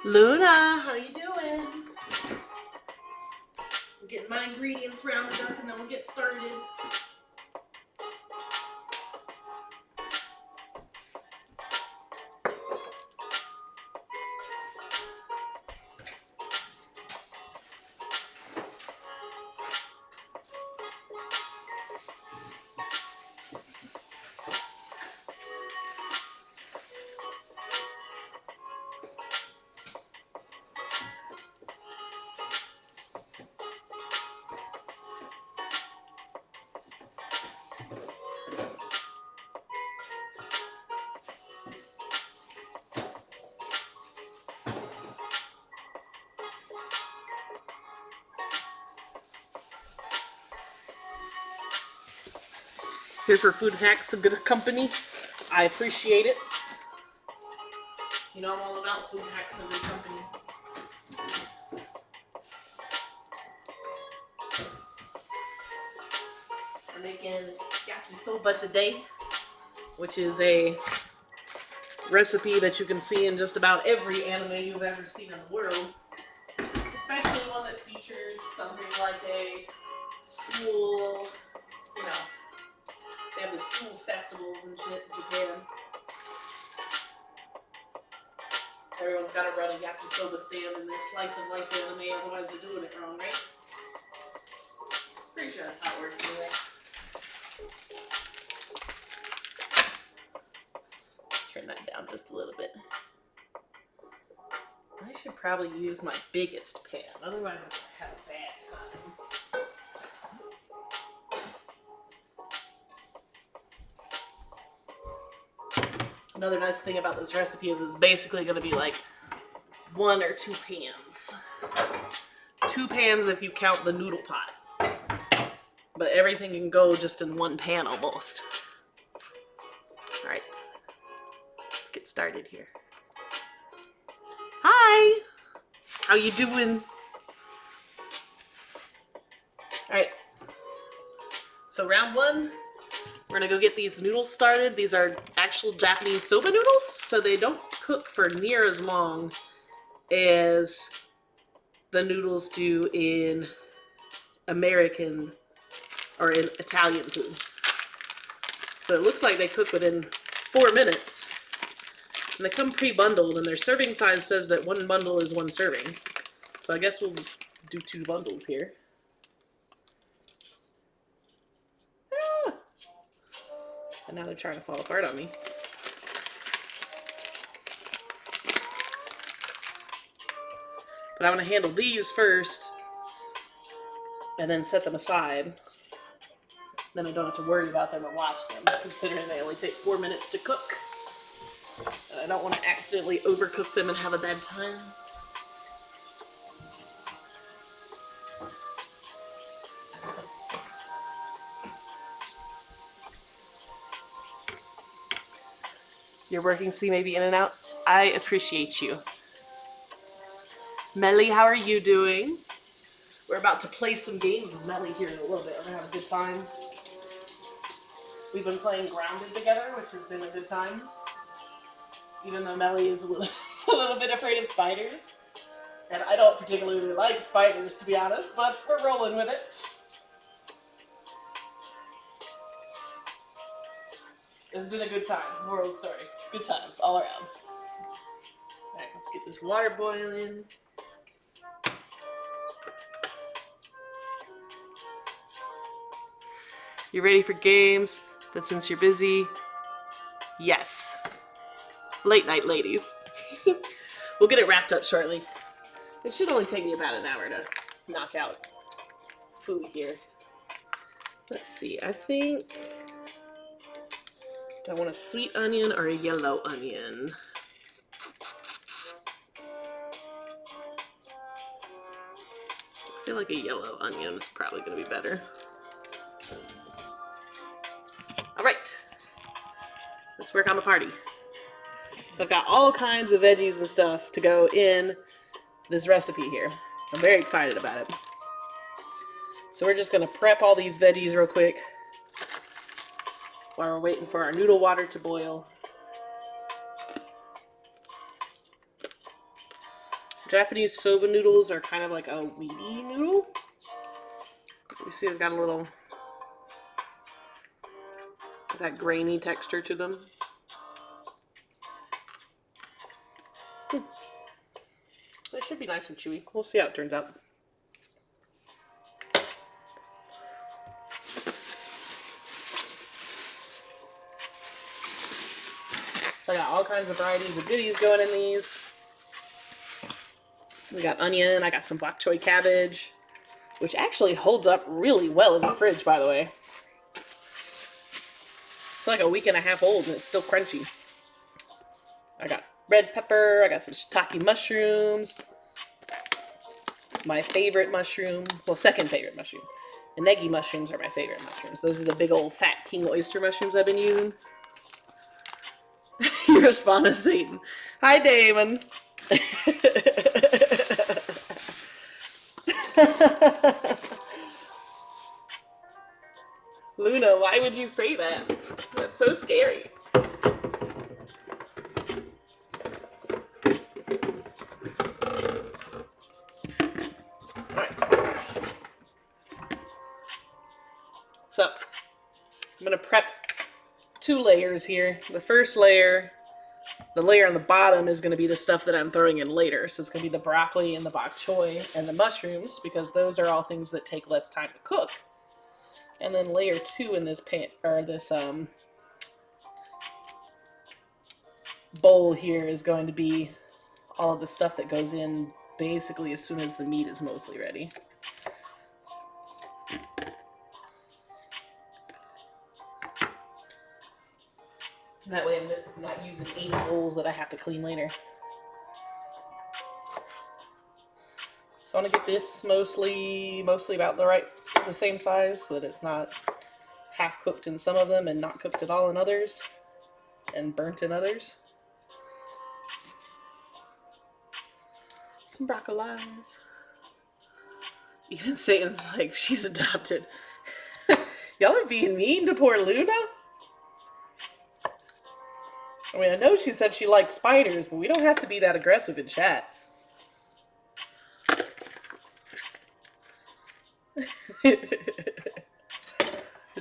Luna, how you doing? I'm getting my ingredients rounded up and then we'll get started. Here for Food Hacks, a good company. I appreciate it. You know I'm all about Food Hacks and good company. We're making Yakisoba today, which is a recipe that you can see in just about every anime you've ever seen in the world. Especially one that features something like a school, you know, they have the school festivals and shit in Japan. Everyone's got to run a Yakisoba stand in their slice of life anime, otherwise they're doing it wrong, right? Pretty sure that's how it works anyway. Let's turn that down just a little bit. I should probably use my biggest pan, otherwise I'm going to have a bad time. Another nice thing about this recipe is it's basically going to be like 1 or 2 pans. 2 pans if you count the noodle pot. But everything can go just in 1 pan almost. Alright. Let's get started here. Hi! How you doing? Alright. So round 1. We're gonna go get these noodles started. These are actual Japanese soba noodles, so they don't cook for near as long as the noodles do in American or in Italian food. So it looks like they cook within 4 minutes. And they come pre-bundled, and their serving size says that 1 bundle is 1 serving. So I guess we'll do 2 bundles here. Ah! And now they're trying to fall apart on me. But I want to handle these first, and then set them aside. Then I don't have to worry about them or watch them, considering they only take 4 minutes to cook. And I don't want to accidentally overcook them and have a bad time. You're working, so you may be in and out. I appreciate you. Melly, how are you doing? We're about to play some games with Melly here in a little bit. We're going to have a good time. We've been playing Grounded together, which has been a good time. Even though Melly is a little bit afraid of spiders. And I don't particularly like spiders, to be honest, but we're rolling with it. It's been a good time. Moral of the story. Good times all around. Alright, let's get this water boiling. You ready for games? But since you're busy, yes. Late night, ladies. We'll get it wrapped up shortly. It should only take me about an hour to knock out food here. Let's see, I think... Do I want a sweet onion or a yellow onion? I feel like a yellow onion is probably going to be better. Alright, let's work on the party. So I've got all kinds of veggies and stuff to go in this recipe here. I'm very excited about it. So we're just going to prep all these veggies real quick while we're waiting for our noodle water to boil. Japanese soba noodles are kind of like a weedy noodle. You see they've got a little... that grainy texture to them. They should be nice and chewy. We'll see how it turns out. So I got all kinds of varieties of goodies going in these. We got onion, I got some bok choy cabbage, which actually holds up really well in the fridge, by the way. It's like a week and a half old and it's still crunchy. I got red pepper, I got some shiitake mushrooms. My favorite mushroom, well, second favorite mushroom. The negi mushrooms are my favorite mushrooms. Those are the big old fat king oyster mushrooms I've been using. You respond to Satan. Hi, Damon. Luna, why would you say that? That's so scary. Alright. So, I'm going to prep 2 layers here. The first layer, the layer on the bottom is going to be the stuff that I'm throwing in later. So it's going to be the broccoli and the bok choy and the mushrooms, because those are all things that take less time to cook. And then layer 2 in this pan, or this bowl here, is going to be all of the stuff that goes in basically as soon as the meat is mostly ready. That way I'm not using 80 bowls that I have to clean later. So I want to get this mostly about the same size, so that it's not half cooked in some of them and not cooked at all in others, and burnt in others. Some broccolis. Even Satan's like, she's adopted. Y'all are being mean to poor Luna? I mean, I know she said she liked spiders, but we don't have to be that aggressive in chat.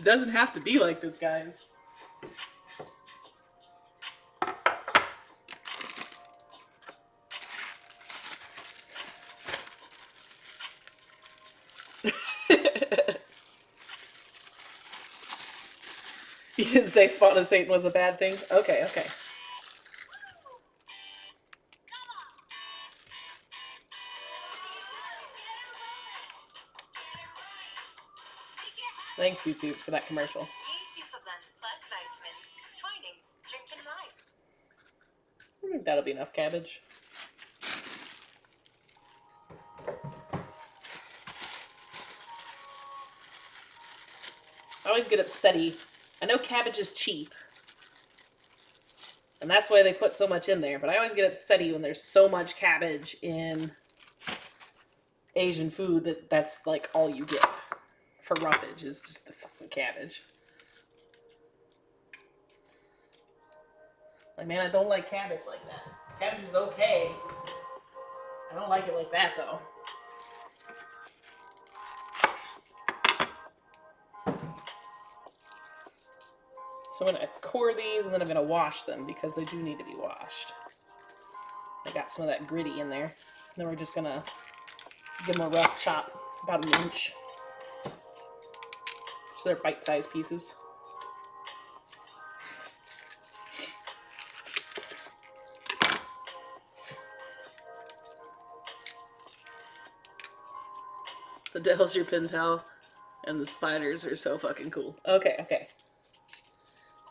It doesn't have to be like this, guys. You didn't say Spawn of Satan was a bad thing? Okay, okay. Thanks, YouTube, for that commercial. I think that'll be enough cabbage. I always get upsetty. I know cabbage is cheap, and that's why they put so much in there, but I always get upsetty when there's so much cabbage in Asian food that's like all you get for roughage is just the fucking cabbage. Like, man, I don't like cabbage like that. Cabbage is okay. I don't like it like that, though. So I'm going to core these, and then I'm going to wash them, because they do need to be washed. I got some of that gritty in there. And then we're just going to give them a rough chop, about an inch. So they're bite-sized pieces. The devil's your pen pal, and the spiders are so fucking cool. Okay, okay.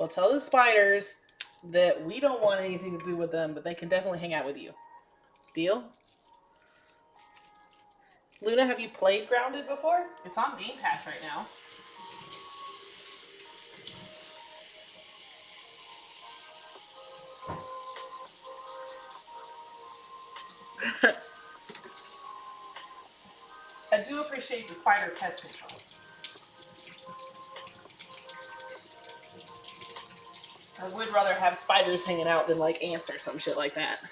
Well, tell the spiders that we don't want anything to do with them, but they can definitely hang out with you. Deal? Luna, have you played Grounded before? It's on Game Pass right now. I do appreciate the spider pest control. I would rather have spiders hanging out than like ants or some shit like that.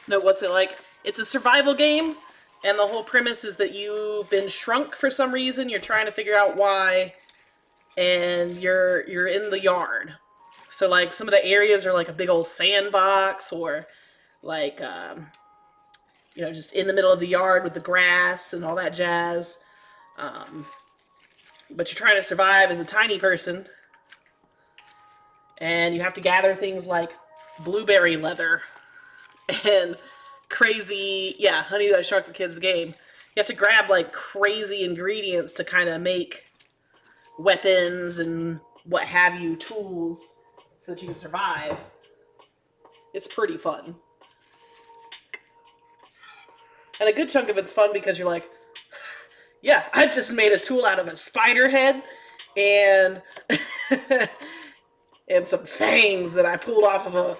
No, what's it like? It's a survival game, and the whole premise is that you've been shrunk for some reason. You're trying to figure out why, and you're in the yard. So like some of the areas are like a big old sandbox, or like you know, just in the middle of the yard with the grass and all that jazz. But you're trying to survive as a tiny person, and you have to gather things like blueberry leather and crazy, yeah, Honey That I Shrunk the Kids, the game. You have to grab like crazy ingredients to kind of make weapons and what have you, tools, so that you can survive. It's pretty fun. And a good chunk of it's fun because you're like, yeah, I just made a tool out of a spider head and and some fangs that I pulled off of a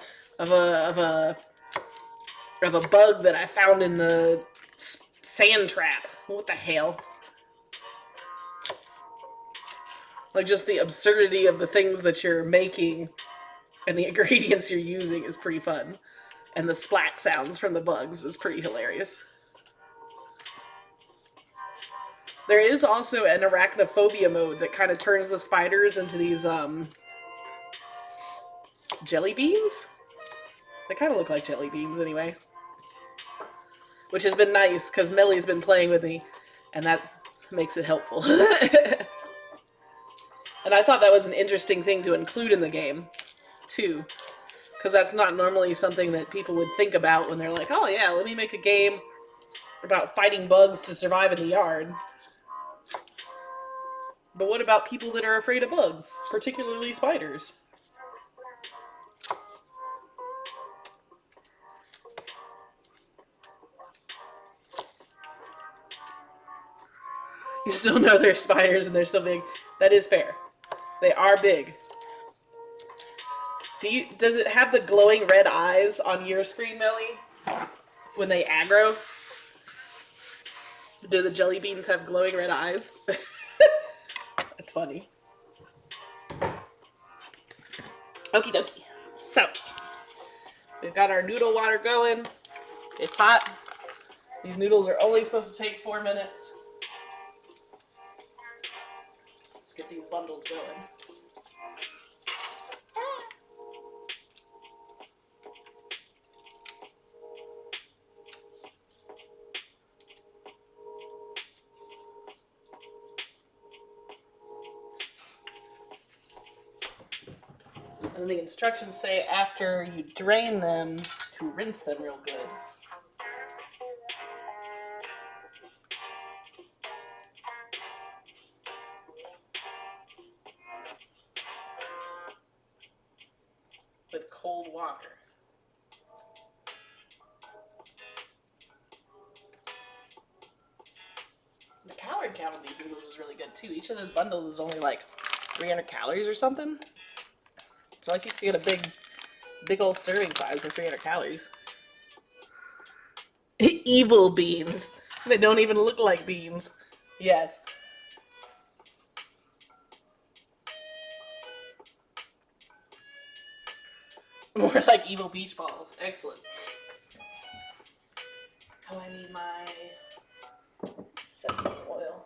bug that I found in the sand trap. What the hell? Like, just the absurdity of the things that you're making and the ingredients you're using is pretty fun. And the splat sounds from the bugs is pretty hilarious. There is also an arachnophobia mode that kind of turns the spiders into these jelly beans? They kind of look like jelly beans anyway. Which has been nice, because Mellie's been playing with me, and that makes it helpful. And I thought that was an interesting thing to include in the game, too. Because that's not normally something that people would think about when they're like, oh yeah, let me make a game about fighting bugs to survive in the yard. But what about people that are afraid of bugs, particularly spiders? You still know they're spiders and they're still big. That is fair. They are big. Does it have the glowing red eyes on your screen, Melly? When they aggro? Do the jelly beans have glowing red eyes? That's funny. Okie dokie. So, we've got our noodle water going. It's hot. These noodles are only supposed to take 4 minutes. Let's get these bundles going. And the instructions say after you drain them to rinse them real good. With cold water. The calorie count of these noodles is really good too. Each of those bundles is only like 300 calories or something. So I think you get a big old serving size for 300 calories. Evil beans. They don't even look like beans. Yes. More like evil beach balls. Excellent. Oh, I need my sesame oil.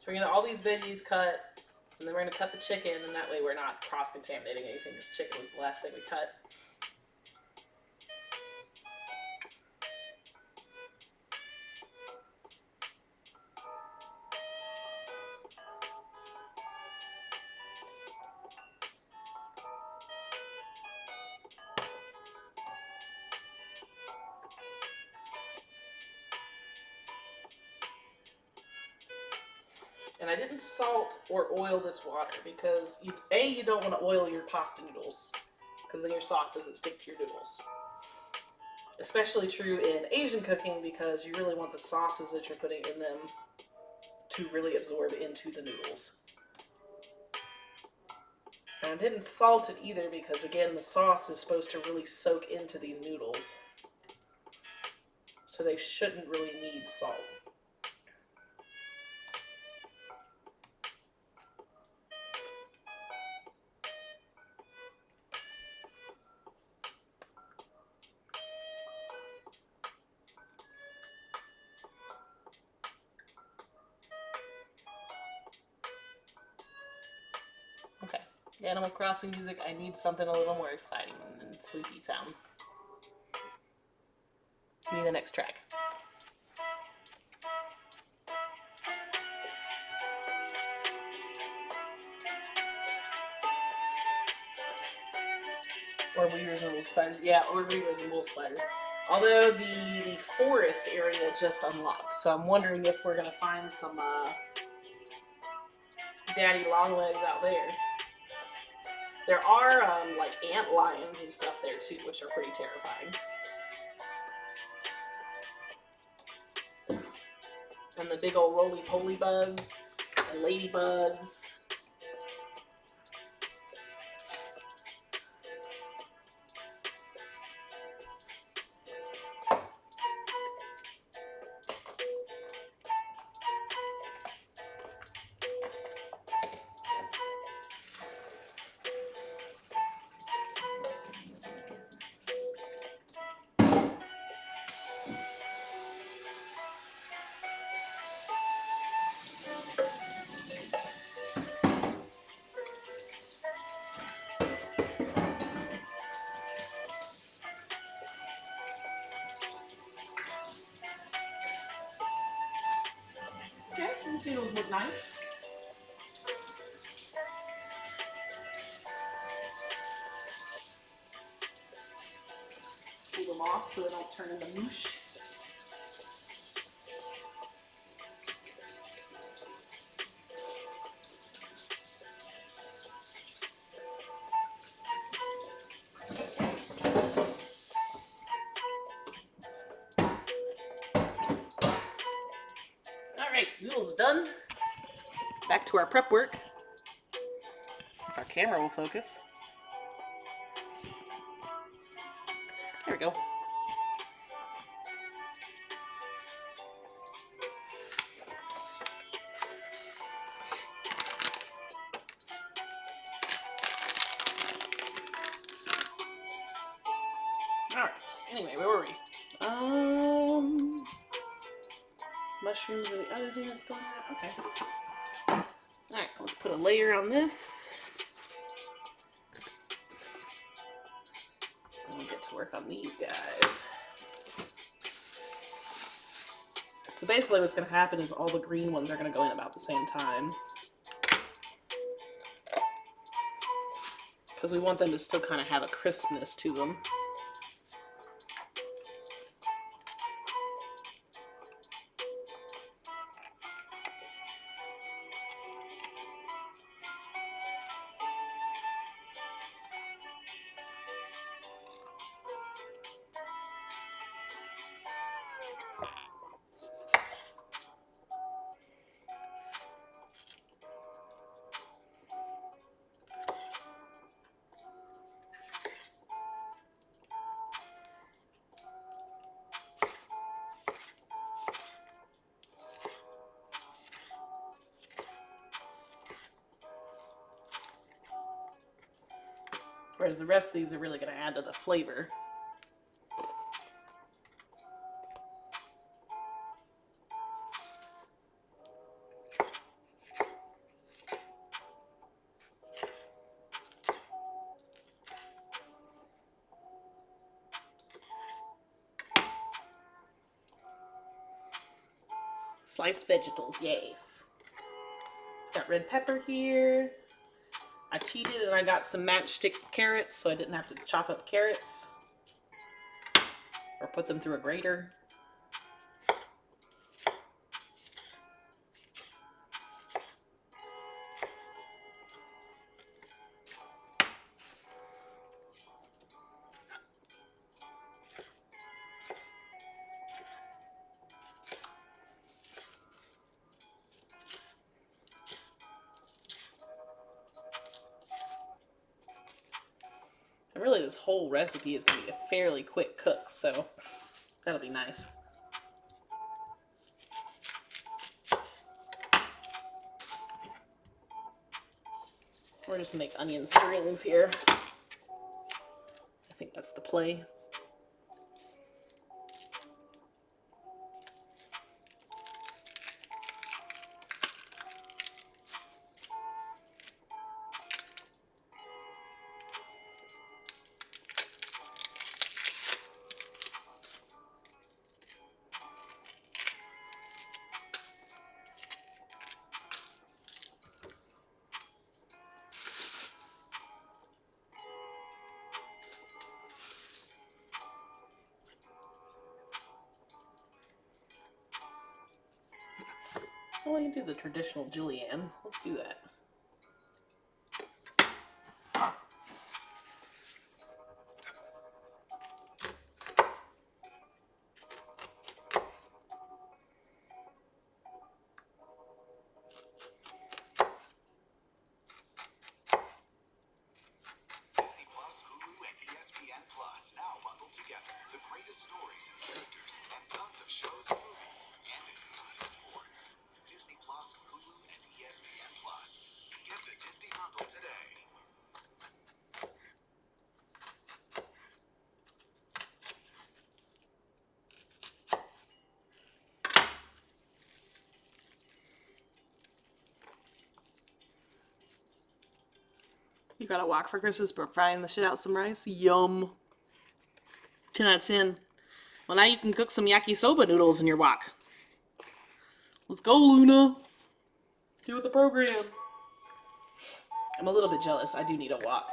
So we're gonna all these veggies cut, and then we're gonna cut the chicken, and that way we're not cross-contaminating anything. This chicken was the last thing we cut. And I didn't salt or oil this water because you don't want to oil your pasta noodles because then your sauce doesn't stick to your noodles. Especially true in Asian cooking because you really want the sauces that you're putting in them to really absorb into the noodles. And I didn't salt it either because, again, the sauce is supposed to really soak into these noodles. So they shouldn't really need salt. Okay, Animal Crossing music, I need something a little more exciting than Sleepy Town. Give me the next track. Or Weavers and Wolf Spiders. Yeah, or Weavers and Wolf Spiders. Although the forest area just unlocked, so I'm wondering if we're going to find some daddy longlegs out there. There are like ant lions and stuff there too, which are pretty terrifying. And the big old roly-poly bugs and ladybugs. Okay, these noodles look nice. Pull them off so they don't turn into mush. Alright, noodles done. Back to our prep work. If our camera will focus. There we go. story. Mushrooms are the other thing that's going on. Okay. Alright, let's put a layer on this. And we'll get to work on these guys. So basically what's going to happen is all the green ones are going to go in about the same time. Because we want them to still kind of have a crispness to them. Whereas the rest of these are really going to add to the flavor. Sliced vegetables, yes. Got red pepper here. I cheated and I got some matchstick carrots, so I didn't have to chop up carrots or put them through a grater. And really, this whole recipe is going to be a fairly quick cook, so that'll be nice. We're just going to make onion strings here. I think that's the play. Well, you can do the traditional julienne. Let's do that. Disney Plus, Hulu, and ESPN Plus now bundled together. The greatest stories and characters, and tons of shows and movies, and exclusive sports. Disney Plus, Hulu, and ESPN Plus. Get the Disney bundle today. You got a wok for Christmas, but frying the shit out some rice? Yum. 10 out of 10. Well, now you can cook some yakisoba noodles in your wok. Let's go, Luna. Do with the program. I'm a little bit jealous. I do need a wok.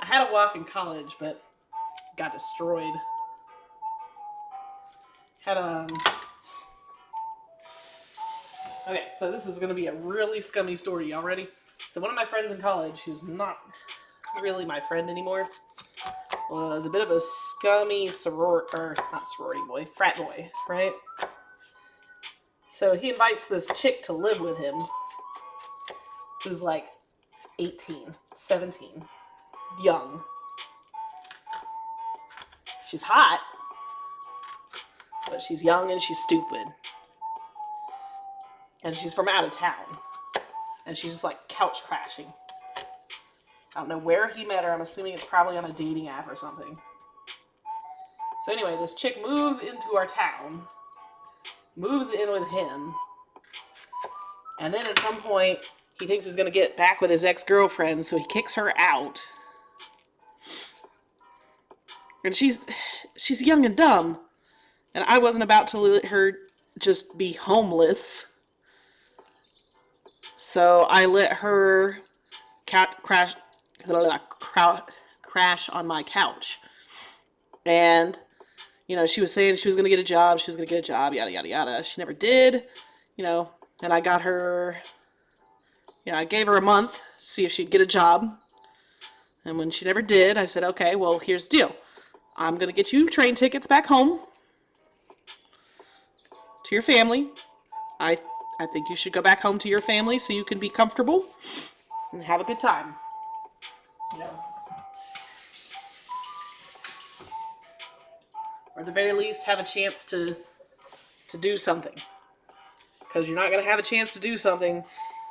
I had a wok in college, but got destroyed. Okay, so this is going to be a really scummy story. Y'all ready? So one of my friends in college, who's not really my friend anymore, was a bit of a scummy frat boy, right? So he invites this chick to live with him, who's like 18, 17, young. She's hot, but she's young and she's stupid. And she's from out of town. And she's just like couch crashing. I don't know where he met her. I'm assuming it's probably on a dating app or something. So anyway, this chick moves into our town, moves in with him, and then at some point, he thinks he's going to get back with his ex-girlfriend, so he kicks her out. And she's young and dumb, and I wasn't about to let her just be homeless. So I let her crash on my couch. And, you know, she was saying she was going to get a job, yada, yada, yada. She never did, you know, and I got her, you know, I gave her a month to see if she'd get a job. And when she never did, I said, okay, well, here's the deal. I'm going to get you train tickets back home to your family. I think you should go back home to your family so you can be comfortable and have a good time. You know. Or at the very least, have a chance to do something. Because you're not going to have a chance to do something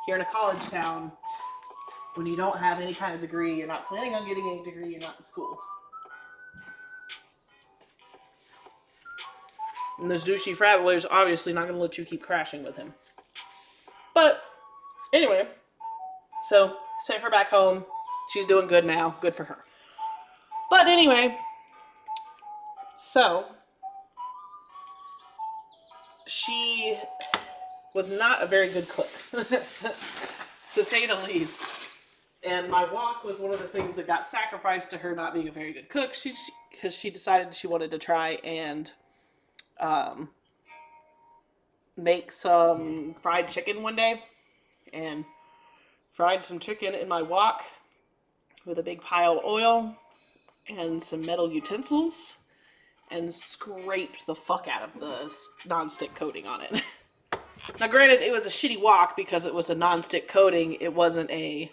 here in a college town when you don't have any kind of degree. You're not planning on getting any degree. You're not in school. And those douchey frat boys are obviously not going to let you keep crashing with him. But anyway, so sent her back home. She's doing good now. Good for her. But anyway, so she was not a very good cook, to say the least. And my wok was one of the things that got sacrificed to her not being a very good cook. Because she decided she wanted to try and make some fried chicken one day, and fried some chicken in my wok with a big pile of oil and some metal utensils, and scraped the fuck out of the non-stick coating on it. Now granted, it was a shitty wok because it was a non-stick coating. It wasn't a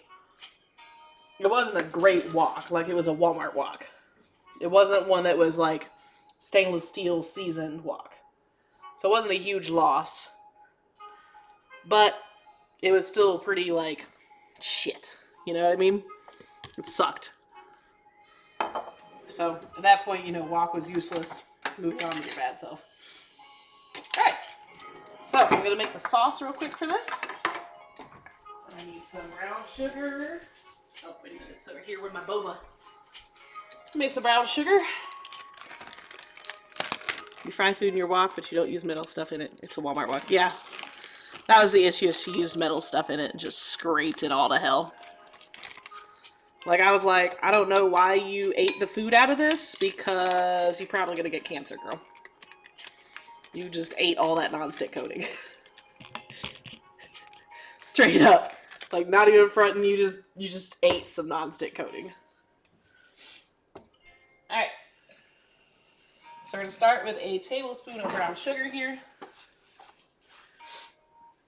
great wok, like it was a Walmart wok. It wasn't one that was like stainless steel seasoned wok. So it wasn't a huge loss. But it was still pretty, like, shit. You know what I mean? It sucked. So at that point, you know, wok was useless. Moved on to your bad self. Alright. So I'm going to make the sauce real quick for this. I need some brown sugar. Oh, wait a minute. It's over here with my boba. Make some brown sugar. You fry food in your wok, but you don't use metal stuff in it. It's a Walmart wok. Yeah. That was the issue, is she used metal stuff in it and just scraped it all to hell. Like, I was like, I don't know why you ate the food out of this, because you're probably going to get cancer, girl. You just ate all that nonstick coating. Straight up. Like, not even fronting, you just ate some nonstick coating. Alright. So we're going to start with a tablespoon of brown sugar here.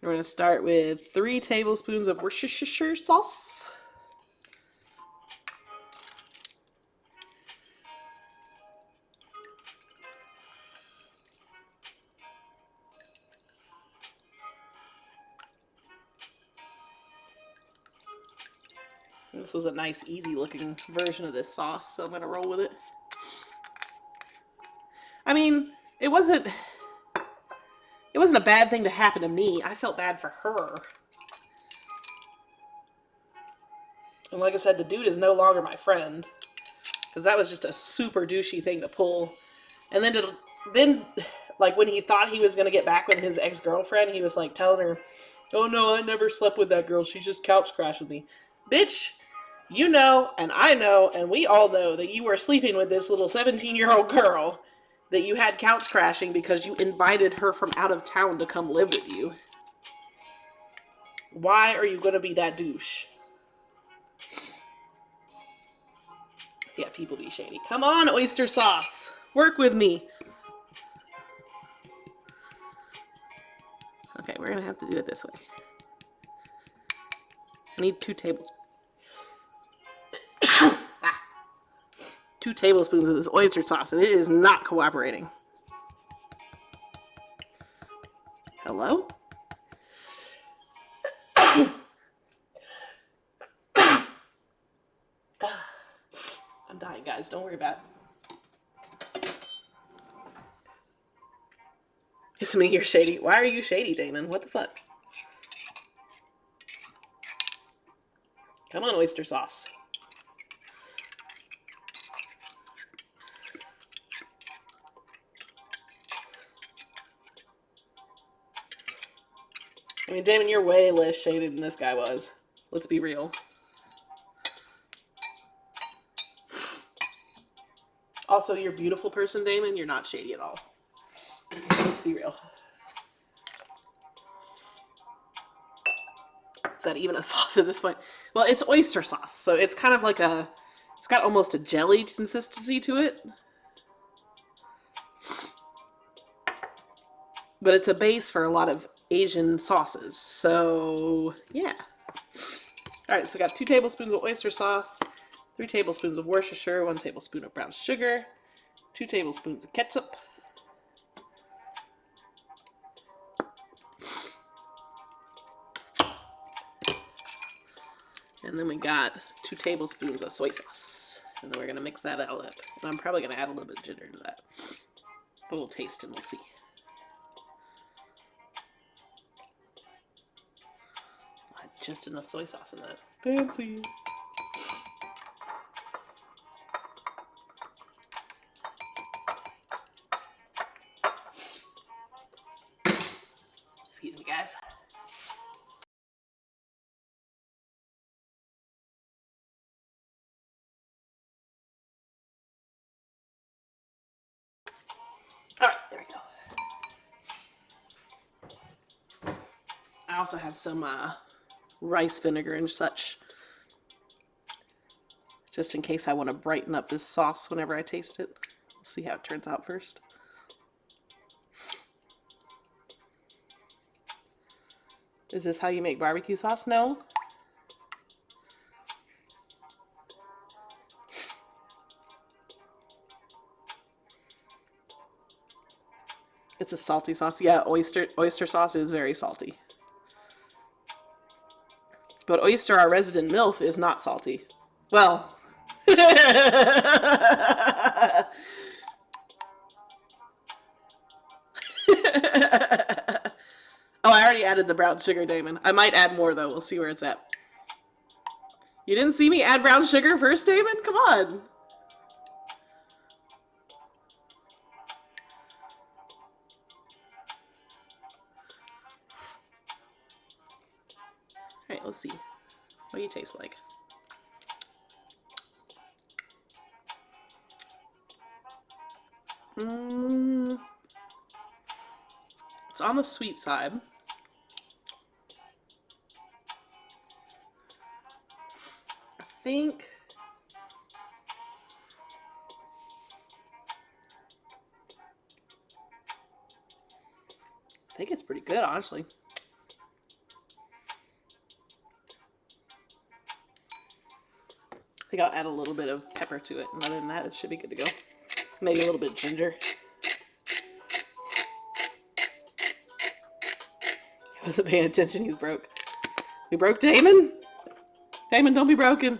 We're going to start with 3 tablespoons of Worcestershire sauce. And this was a nice, easy looking version of this sauce, so I'm going to roll with it. I mean, it wasn't a bad thing to happen to me. I felt bad for her. And like I said, the dude is no longer my friend. Because that was just a super douchey thing to pull. And then, like, when he thought he was going to get back with his ex-girlfriend, he was, like, telling her, oh, no, I never slept with that girl. She just couch crashed with me. Bitch, you know, and I know, and we all know that you were sleeping with this little 17-year-old girl that you had couch crashing because you invited her from out of town to come live with you. Why are you going to be that douche? Yeah, people be shady. Come on, oyster sauce. Work with me. Okay, we're going to have to do it this way. I need 2 tablespoons. 2 tablespoons of this oyster sauce, and it is not cooperating. Hello? I'm dying, guys. Don't worry about it. It's me, you're shady. Why are you shady, Damon? What the fuck? Come on, oyster sauce. I mean, Damon, you're way less shaded than this guy was. Let's be real. Also, you're a beautiful person, Damon. You're not shady at all. Let's be real. Is that even a sauce at this point? Well, it's oyster sauce, so it's kind of like a... It's got almost a jelly consistency to it. But it's a base for a lot of Asian sauces. So, yeah. Alright, so we got 2 tablespoons of oyster sauce, 3 tablespoons of Worcestershire, 1 tablespoon of brown sugar, 2 tablespoons of ketchup, and then we got 2 tablespoons of soy sauce. And then we're going to mix that all up. And I'm probably going to add a little bit of ginger to that. But we'll taste and we'll see. Just enough soy sauce in that. Fancy. Excuse me, guys. Alright, there we go. I also have some rice vinegar and such, just in case I want to brighten up this sauce whenever I taste it. We'll see how it turns out first. Is this how you make barbecue sauce? No. It's a salty sauce. Yeah, oyster sauce is very salty. But Oyster, our resident MILF, is not salty. Well. Oh, I already added the brown sugar, Damon. I might add more, though. We'll see where it's at. You didn't see me add brown sugar first, Damon? Come on. Alright, let's see. What do you taste like? It's on the sweet side. I think it's pretty good, honestly. I think I'll add a little bit of pepper to it, and other than that, it should be good to go. Maybe a little bit of ginger. He wasn't paying attention, he's broke. We broke Damon? Damon, don't be broken.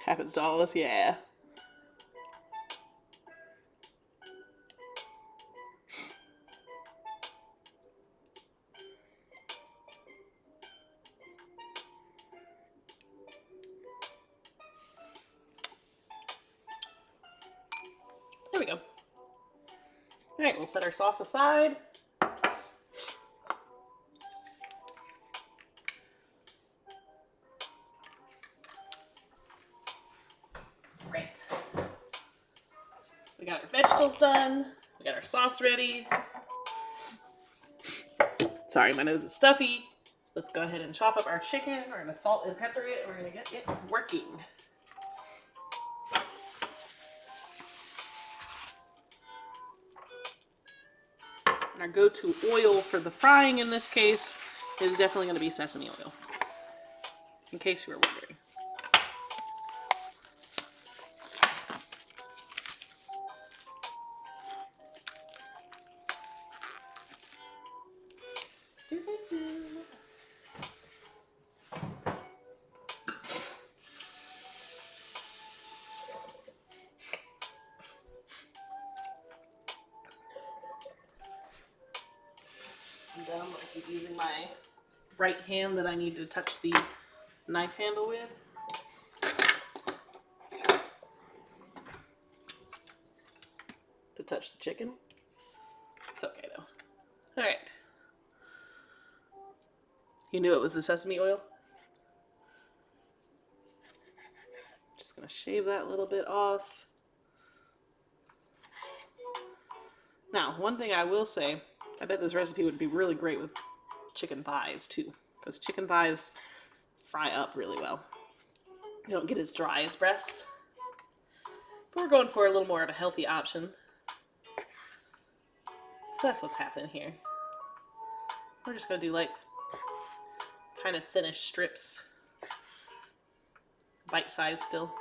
Happens to all of us, yeah. There we go. Alright, we'll set our sauce aside. Great. We got our vegetables done. We got our sauce ready. Sorry, my nose is stuffy. Let's go ahead and chop up our chicken. We're going to salt and pepper it. We're going to get it working. And our go-to oil for the frying in this case is definitely going to be sesame oil, in case you were wondering. using my right hand that I need to touch the knife handle with. To touch the chicken. It's okay though. Alright. You knew it was the sesame oil? Just gonna shave that little bit off. Now, one thing I will say, I bet this recipe would be really great with chicken thighs too, because chicken thighs fry up really well. You don't get as dry as breast. But we're going for a little more of a healthy option. So that's what's happening here. We're just gonna do like kind of thinnish strips. Bite-sized still.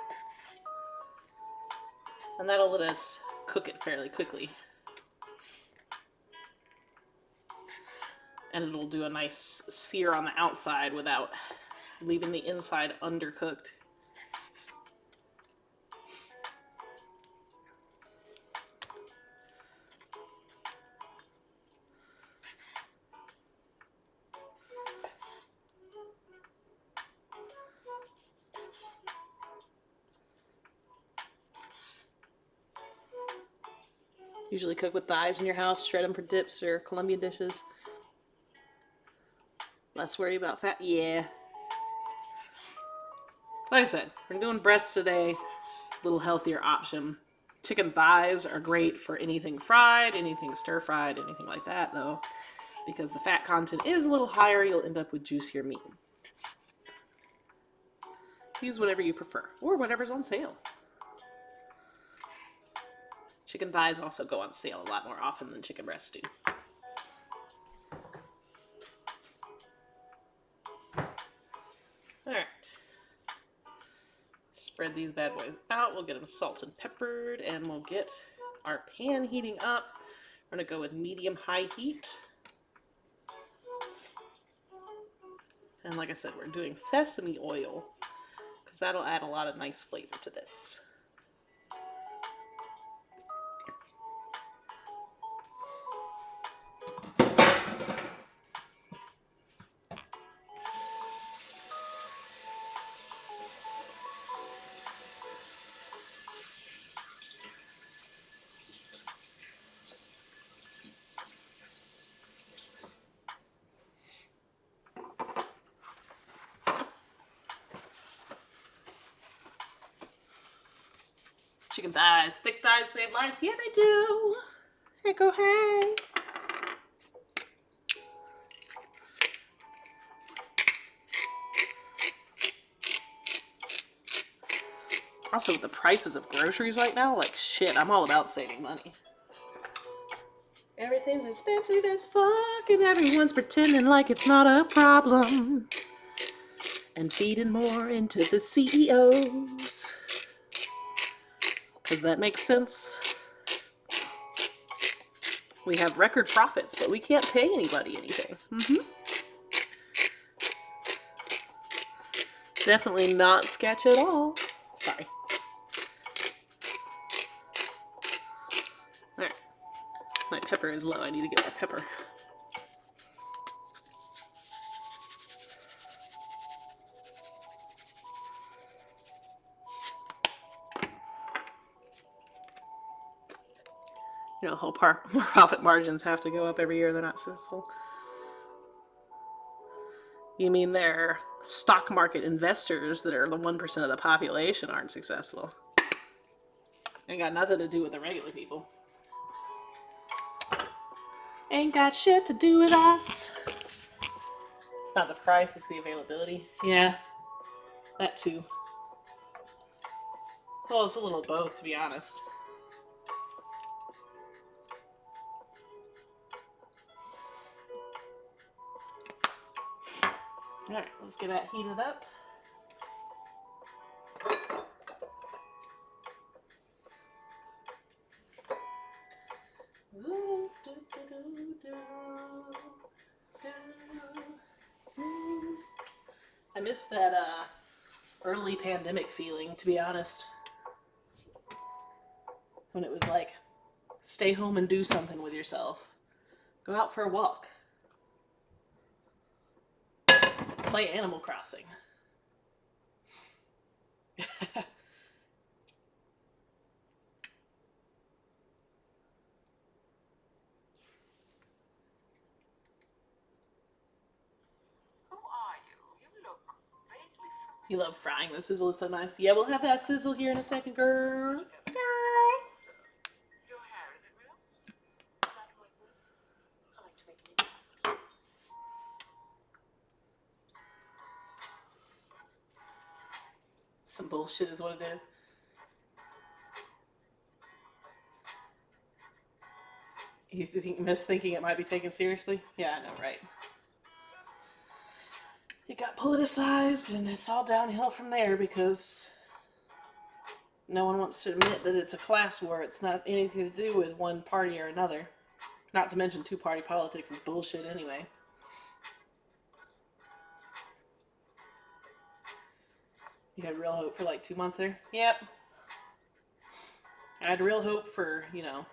And that'll let us cook it fairly quickly. And it'll do a nice sear on the outside without leaving the inside undercooked. Usually cook with thighs in your house, shred them for dips or Colombian dishes. Less worry about fat. Yeah. Like I said, we're doing breasts today. A little healthier option. Chicken thighs are great for anything fried, anything stir-fried, anything like that, though. Because the fat content is a little higher, you'll end up with juicier meat. Use whatever you prefer, or whatever's on sale. Chicken thighs also go on sale a lot more often than chicken breasts do. Alright. Spread these bad boys out. We'll get them salt and peppered, and we'll get our pan heating up. We're going to go with medium-high heat. And like I said, we're doing sesame oil, because that'll add a lot of nice flavor to this. Chicken thighs, thick thighs save lives. Yeah, they do. Hey, go hey. Also, with the prices of groceries right now, like shit, I'm all about saving money. Everything's expensive as fuck, and everyone's pretending like it's not a problem. And feeding more into the CEOs. Because that makes sense. We have record profits, but we can't pay anybody anything. Definitely not sketch at all. Sorry. Alright. My pepper is low. I need to get more pepper. You know, the whole profit margins have to go up every year. They're not successful. You mean their stock market investors that are the 1% of the population aren't successful? Ain't got nothing to do with the regular people. Ain't got shit to do with us. It's not the price, it's the availability. Yeah, that too. Well, it's a little both, to be honest. Alright, let's get that heated up. I miss that early pandemic feeling, to be honest. When it was like, stay home and do something with yourself. Go out for a walk. play Animal Crossing. You love frying. The sizzle is so nice. Yeah, we'll have that sizzle here in a second, girl. Girl. Your hair, is it real? Black and white wool? I like to make it. Some bullshit is what it is. You miss thinking it might be taken seriously? Yeah, I know, right? It got politicized, and it's all downhill from there because no one wants to admit that it's a class war. It's not anything to do with one party or another. Not to mention two-party politics is bullshit anyway. You had real hope for like 2 months there? Yep. I had real hope for, you know,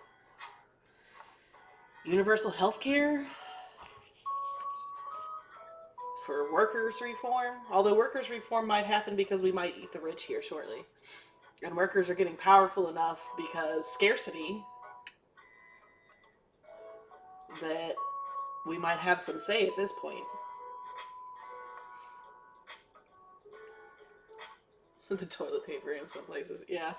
universal health care, for workers' reform. Although workers' reform might happen because we might eat the rich here shortly. And workers are getting powerful enough because scarcity that we might have some say at this point. The toilet paper in some places, yeah.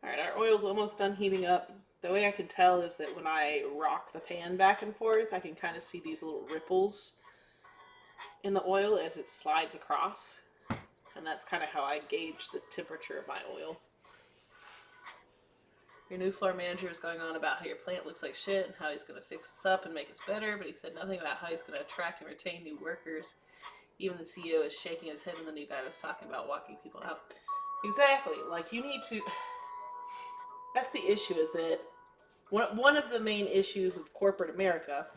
Alright, our oil's almost done heating up. The way I can tell is that when I rock the pan back and forth, I can kind of see these little ripples in the oil as it slides across. And that's kind of how I gauge the temperature of my oil. Your new floor manager is going on about how your plant looks like shit and how he's going to fix us up and make us better, but he said nothing about how he's going to attract and retain new workers. Even the CEO is shaking his head when the new guy was talking about walking people out. Exactly. Like, you need to... That's the issue, is that one of the main issues with corporate America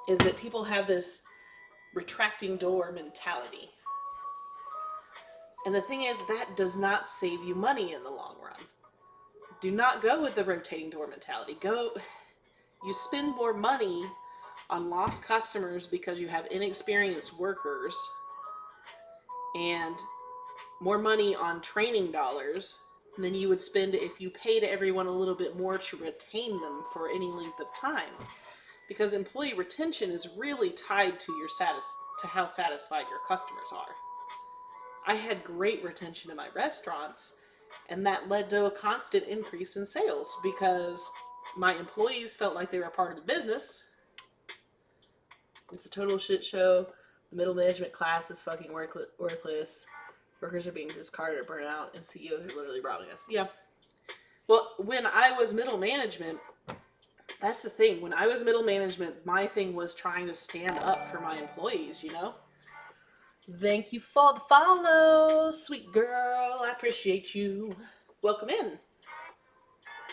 is that people have this retracting door mentality. And the thing is, that does not save you money in the long run. Do not go with the rotating door mentality. You spend more money on lost customers because you have inexperienced workers, and more money on training dollars than you would spend if you paid everyone a little bit more to retain them for any length of time. Because employee retention is really tied to to how satisfied your customers are. I had great retention in my restaurants, and that led to a constant increase in sales because my employees felt like they were a part of the business. It's a total shit show. The middle management class is fucking worthless. Workers are being discarded or burnt out, and CEOs are literally robbing us. Yeah. Well, when I was middle management, that's the thing. When I was middle management, my thing was trying to stand up for my employees, you know? Thank you for the follow, sweet girl. I appreciate you. Welcome in.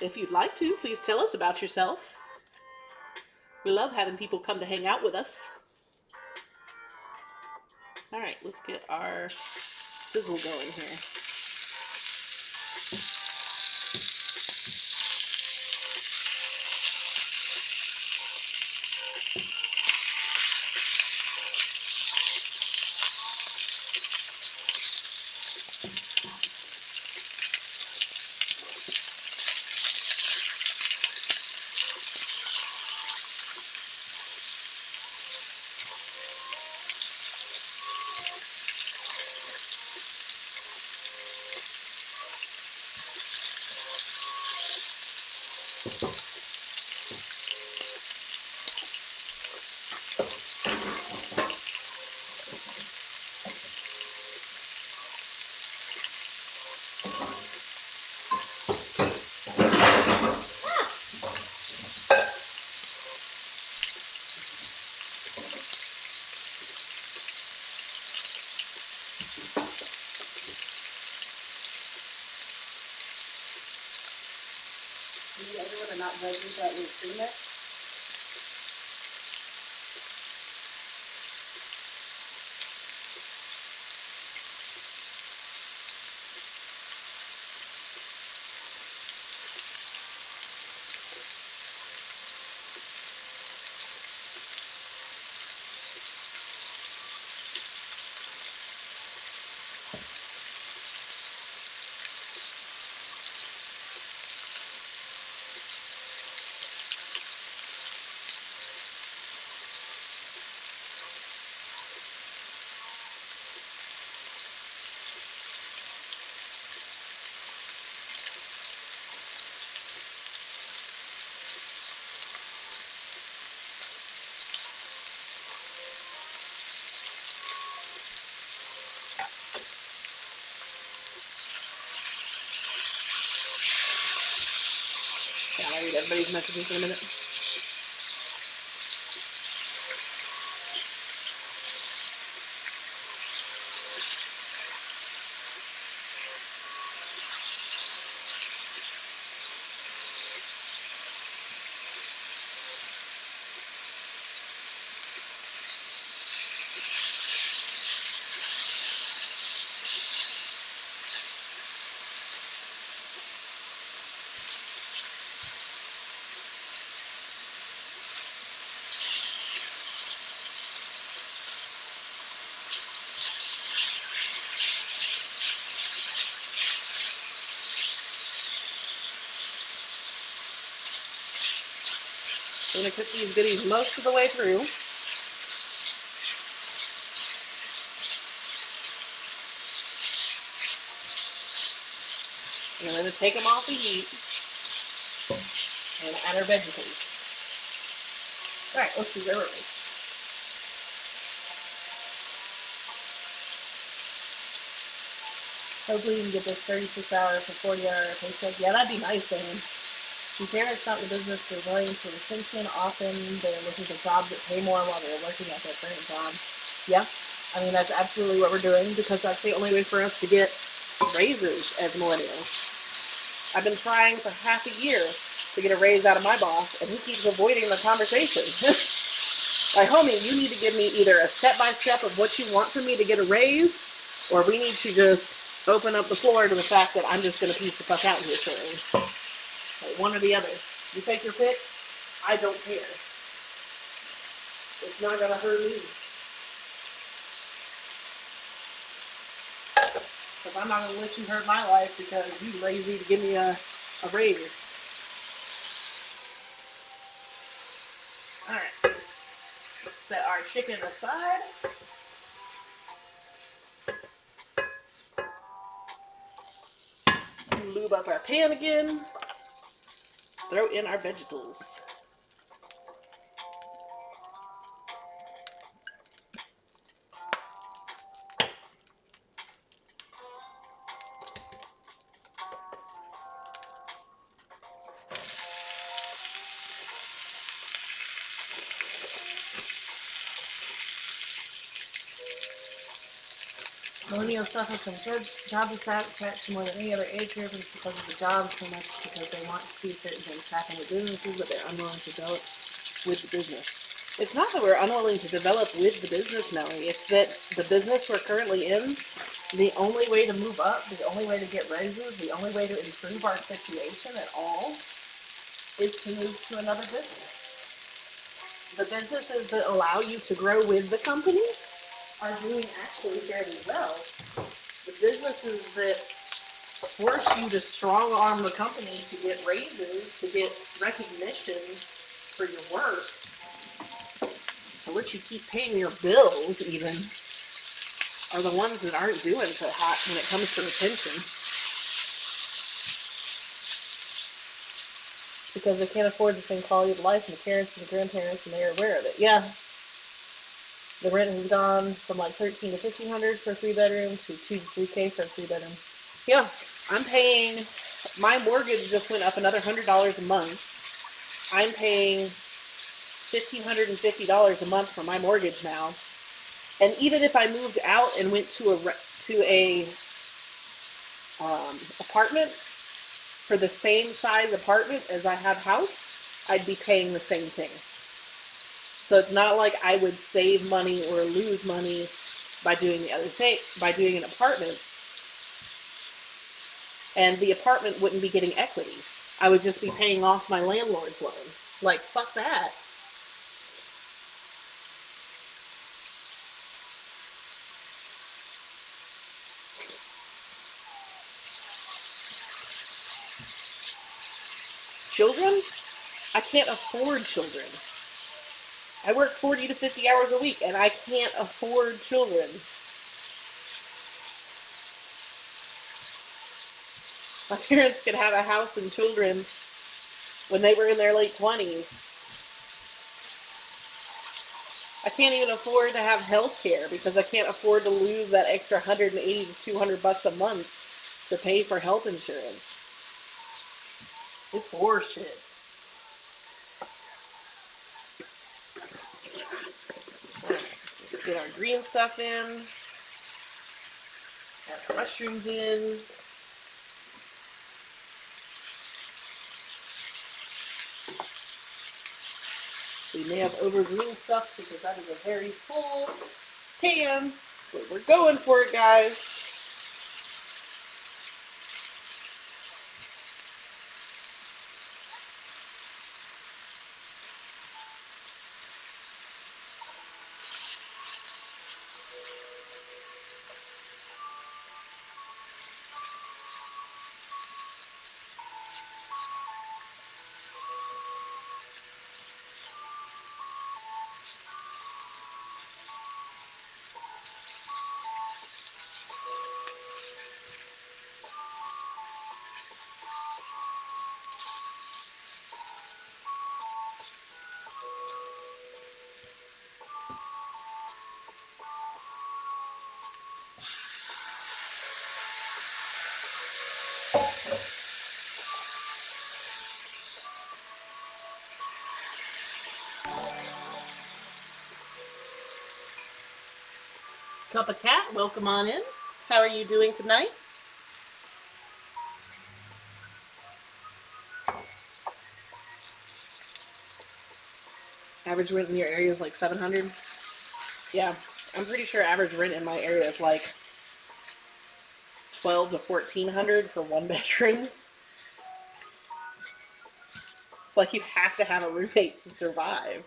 If you'd like to, please tell us about yourself. We love having people come to hang out with us. All right, let's get our sizzle going here. You guys are not veggies that little cream mix? everybody's messages in a minute. I'm going to cook these goodies most of the way through. And I'm going to take them off the heat and add our vegetables. Alright, let's do that early. Hopefully you can get this 36-hour for 40-hour paycheck. Yeah, that'd be nice, I mean. Parents not in the business for going for retention. Often they're looking for jobs that pay more while they're working at their current job. Yeah, I mean, that's absolutely what we're doing because that's the only way for us to get raises as millennials. I've been trying for half a year to get a raise out of my boss, and he keeps avoiding the conversation. Like, homie, you need to give me either a step-by-step of what you want from me to get a raise, or we need to just open up the floor to the fact that I'm just going to piece the fuck out here soon. Like, one or the other. You take your pick, I don't care. It's not going to hurt me. Because I'm not going to let you hurt my life because you lazy to give me a raise. Alright. Let's set our chicken aside. Lube up our pan again. Throw in our vegetables. Millennials suffer from job dissatisfaction more than any other age group, and it's because of the jobs so much because they want to see certain things happen with businesses, but they're unwilling to develop with the business. It's not that we're unwilling to develop with the business, Melanie. It's that the business we're currently in, the only way to move up, the only way to get raises, the only way to improve our situation at all is to move to another business. The businesses that allow you to grow with the company are doing actually fairly well. The businesses that force you to strong arm the company to get raises, to get recognition for your work, to let you keep paying your bills even, are the ones that aren't doing so hot when it comes to retention. Because they can't afford the same quality of life, and the parents and the grandparents, and they're aware of it. Yeah. The rent has gone from like $1,300 to $1,500 for a 3-bedroom to $2,000 to $3,000 for a 3-bedroom. Yeah, I'm paying, my mortgage just went up another $100 a month. I'm paying $1,550 a month for my mortgage now. And even if I moved out and went to a apartment for the same size apartment as I have house, I'd be paying the same thing. So it's not like I would save money or lose money by doing the other thing, by doing an apartment. And the apartment wouldn't be getting equity. I would just be paying off my landlord's loan. Like, fuck that. Children? I can't afford children. I work 40 to 50 hours a week, and I can't afford children. My parents could have a house and children when they were in their late 20s. I can't even afford to have health care because I can't afford to lose that extra $180 to $200 a month to pay for health insurance. It's horseshit. Get our green stuff in. Add our mushrooms in. We may have over green stuff because that is a very full pan, but we're going for it, guys. Cup of Cat, welcome on in. How are you doing tonight? Average rent in your area is like $700. Yeah, I'm pretty sure average rent in my area is like $1,200 to $1,400 for one bedrooms. It's like you have to have a roommate to survive.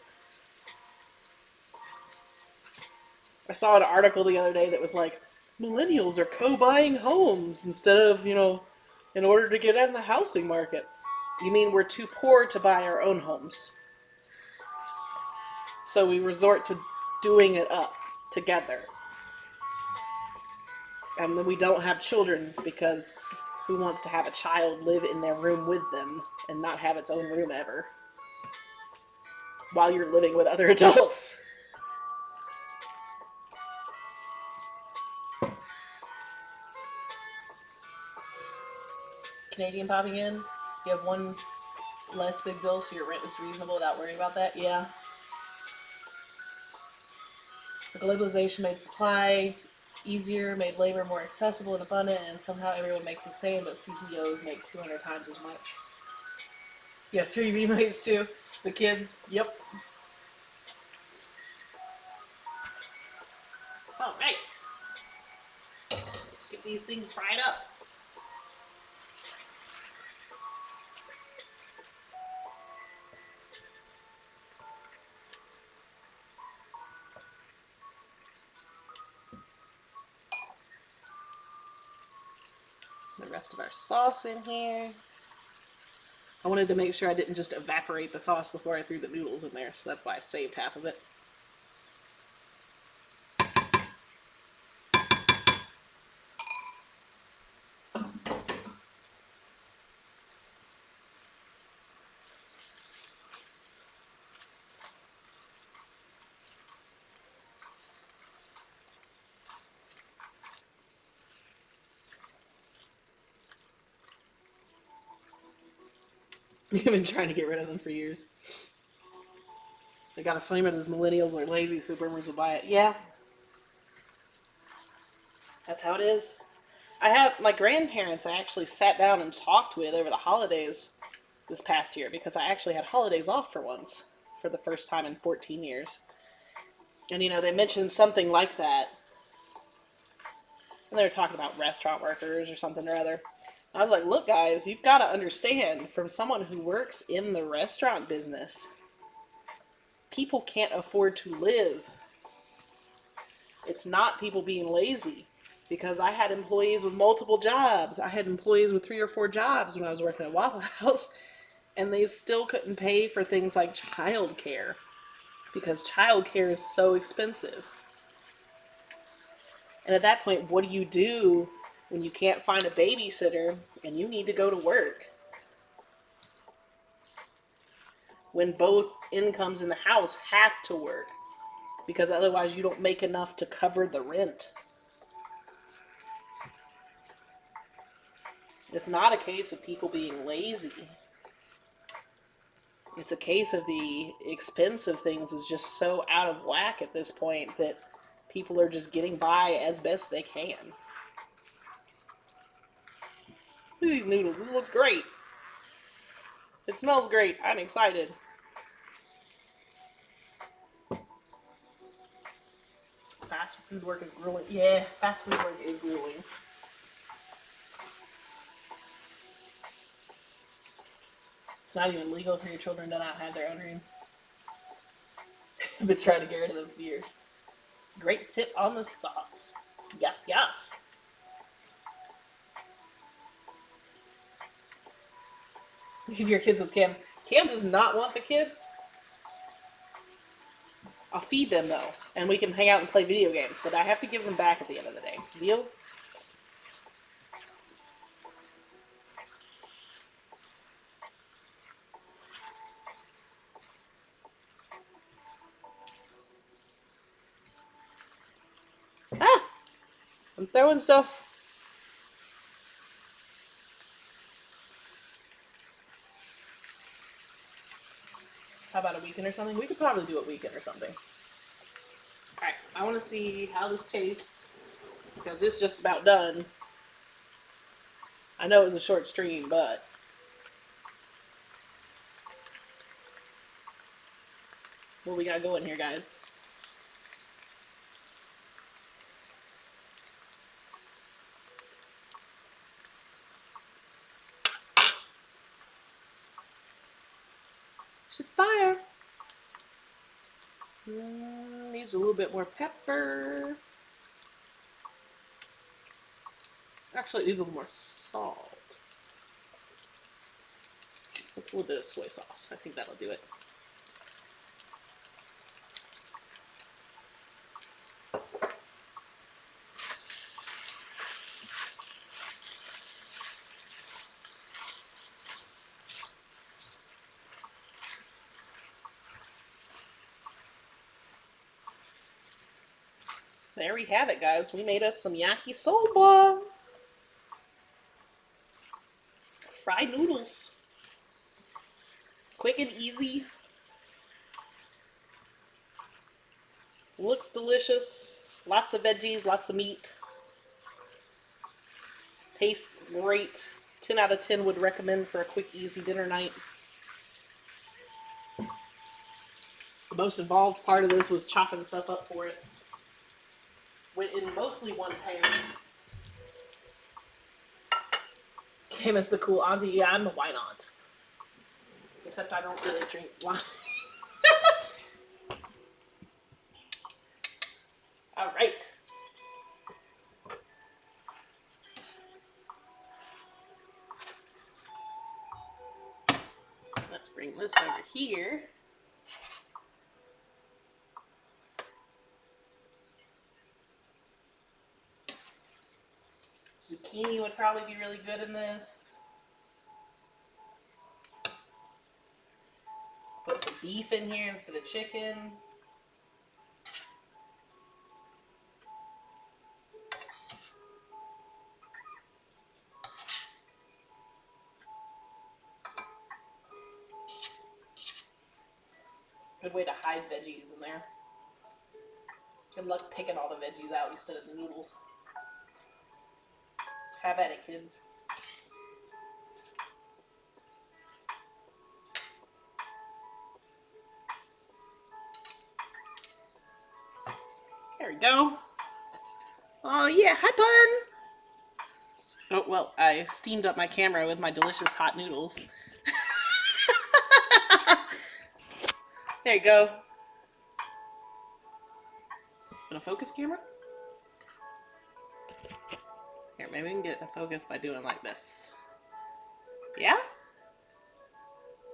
I saw an article the other day that was like, millennials are co-buying homes instead of, in order to get in the housing market. You mean we're too poor to buy our own homes? So we resort to doing it up together. And then we don't have children because who wants to have a child live in their room with them and not have its own room ever? While you're living with other adults. Canadian popping in. You have one less big bill, so your rent is reasonable without worrying about that? Yeah. The globalization made supply easier, made labor more accessible and abundant, and somehow everyone makes the same, but CEOs make 200 times as much. Yeah, 3 roommates too. The kids, yep. All right. Let's get these things fried up. The rest of our sauce in here. I wanted to make sure I didn't just evaporate the sauce before I threw the noodles in there, so that's why I saved half of it. We've been trying to get rid of them for years. They gotta frame it as millennials are lazy, so boomers will buy it. Yeah. That's how it is. I have my grandparents I actually sat down and talked with over the holidays this past year because I actually had holidays off for once for the first time in 14 years. And they mentioned something like that. And they were talking about restaurant workers or something or other. I was like, look guys, you've got to understand from someone who works in the restaurant business, people can't afford to live. It's not people being lazy. Because I had employees with multiple jobs. I had employees with 3 or 4 jobs when I was working at Waffle House. And they still couldn't pay for things like childcare. Because childcare is so expensive. And at that point, what do you do when you can't find a babysitter and you need to go to work? When both incomes in the house have to work. Because otherwise you don't make enough to cover the rent. It's not a case of people being lazy. It's a case of the expense of things is just so out of whack at this point that people are just getting by as best they can. Look at these noodles. This looks great. It smells great. I'm excited. Fast food work is grueling. Yeah, fast food work is grueling. It's not even legal for your children to not have their own room. I've been trying to get rid of them for years. Great tip on the sauce. Yes, yes. Leave your kids with Cam. Cam does not want the kids. I'll feed them though, and we can hang out and play video games, but I have to give them back at the end of the day. Deal? Ah! I'm throwing stuff. How about a weekend or something? We could probably do a weekend or something. Alright, I want to see how this tastes, because it's just about done. I know it was a short stream, but what we got going here, guys? Shit's fire. Needs a little bit more pepper. Actually, it needs a little more salt. That's a little bit of soy sauce. I think that'll do it. There we have it, guys. We made us some yakisoba. Fried noodles. Quick and easy. Looks delicious. Lots of veggies, lots of meat. Tastes great. 10 out of 10 would recommend for a quick, easy dinner night. The most involved part of this was chopping stuff up for it. Went in mostly one pan. Came as the cool auntie. Yeah, I'm a wine aunt. Except I don't really drink wine. Alright. Let's bring this over here. Zucchini would probably be really good in this. Put some beef in here instead of chicken. Good way to hide veggies in there. Good luck picking all the veggies out instead of the noodles. Have at it, kids. There we go. Oh yeah, hi Bun! Oh well, I steamed up my camera with my delicious hot noodles. There you go. Want a focus camera? Here, maybe we can get it to focus by doing like this. Yeah?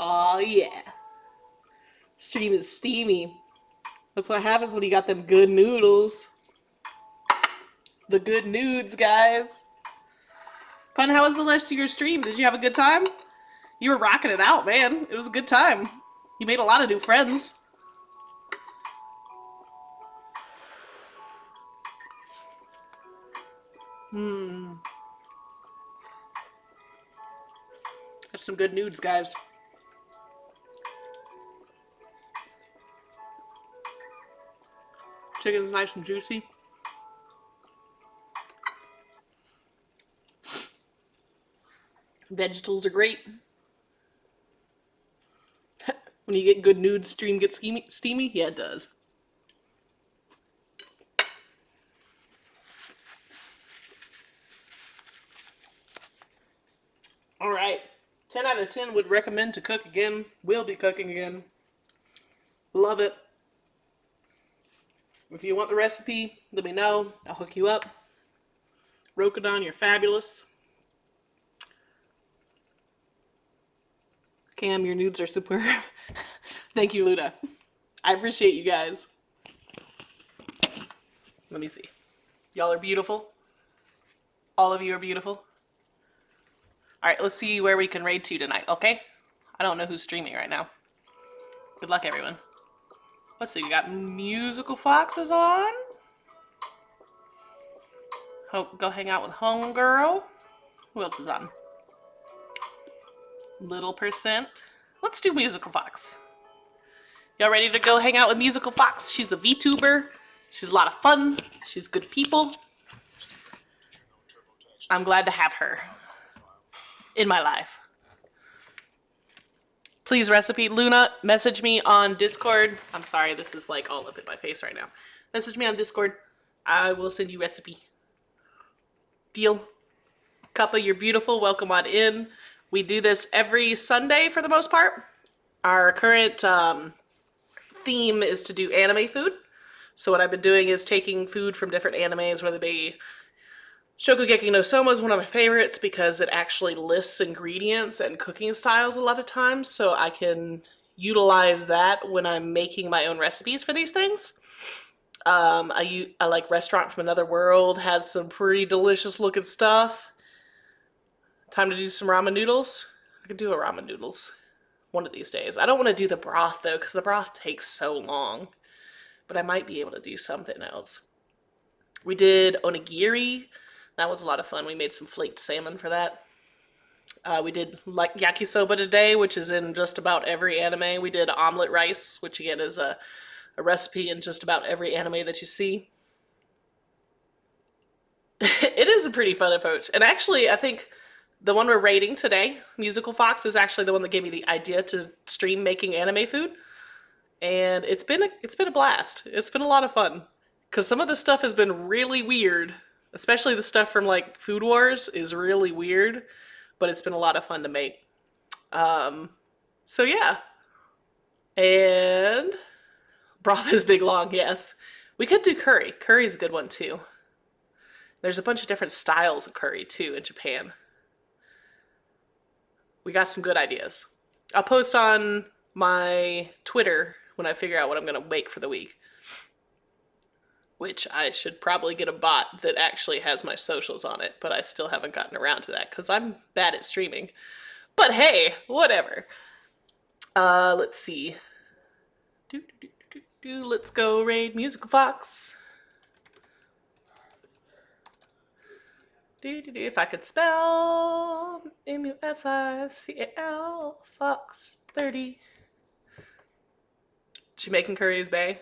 Oh yeah. Stream is steamy. That's what happens when you got them good noodles. The good nudes, guys. Pun, how was the rest of your stream? Did you have a good time? You were rocking it out, man. It was a good time. You made a lot of new friends. That's some good nudes, guys. Chicken is nice and juicy. Vegetables are great. When you get good nude, stream gets steamy? Yeah, it does. All right. 10 out of 10 would recommend to cook again. Will be cooking again. Love it. If you want the recipe, let me know. I'll hook you up. Rokodon, you're fabulous. Cam, your nudes are superb. Thank you, Luna. I appreciate you guys. Let me see. Y'all are beautiful. All of you are beautiful. All right, let's see where we can raid to tonight, okay? I don't know who's streaming right now. Good luck, everyone. Let's see, we got Musical Foxes on. Go hang out with Homegirl. Who else is on? Little Percent. Let's do Musical Fox. Y'all ready to go hang out with Musical Fox? She's a VTuber. She's a lot of fun. She's good people. I'm glad to have her in my life. Please recipe. Luna, message me on Discord. I'm sorry, this is like all up in my face right now. Message me on Discord. I will send you recipe. Deal. Kappa, you're beautiful. Welcome on in. We do this every Sunday for the most part. Our current theme is to do anime food. So what I've been doing is taking food from different animes, whether they be Shokugeki no Soma is one of my favorites because it actually lists ingredients and cooking styles a lot of times, so I can utilize that when I'm making my own recipes for these things. I like Restaurant from Another World, has some pretty delicious looking stuff. Time to do some ramen noodles. I could do a ramen noodles one of these days. I don't want to do the broth though, because the broth takes so long, but I might be able to do something else. We did onigiri. That was a lot of fun. We made some flaked salmon for that. We did like yakisoba today, which is in just about every anime. We did omelet rice, which again is a recipe in just about every anime that you see. It is a pretty fun approach. And actually, I think the one we're rating today, Musical Fox, is actually the one that gave me the idea to stream making anime food. And it's been a blast. It's been a lot of fun. Because some of the stuff has been really weird. Especially the stuff from like Food Wars is really weird, but it's been a lot of fun to make. So yeah. And broth is big long, yes. We could do curry. Curry's a good one too. There's a bunch of different styles of curry too in Japan. We got some good ideas. I'll post on my Twitter when I figure out what I'm going to make for the week. Which I should probably get a bot that actually has my socials on it, but I still haven't gotten around to that because I'm bad at streaming. But hey, whatever. Let's see. Let's go raid Musical Fox. If I could spell M-U-S-I-C-A-L Fox 30. Jamaican curry is bae.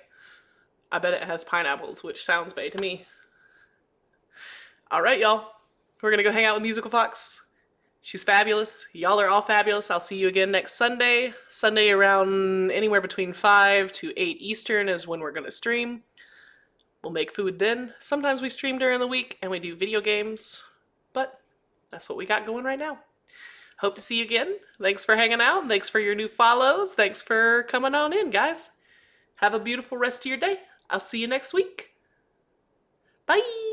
I bet it has pineapples, which sounds bae to me. All right, y'all. We're going to go hang out with Musical Fox. She's fabulous. Y'all are all fabulous. I'll see you again next Sunday. Sunday around anywhere between 5 to 8 Eastern is when we're going to stream. We'll make food then. Sometimes we stream during the week and we do video games. But that's what we got going right now. Hope to see you again. Thanks for hanging out. Thanks for your new follows. Thanks for coming on in, guys. Have a beautiful rest of your day. I'll see you next week. Bye.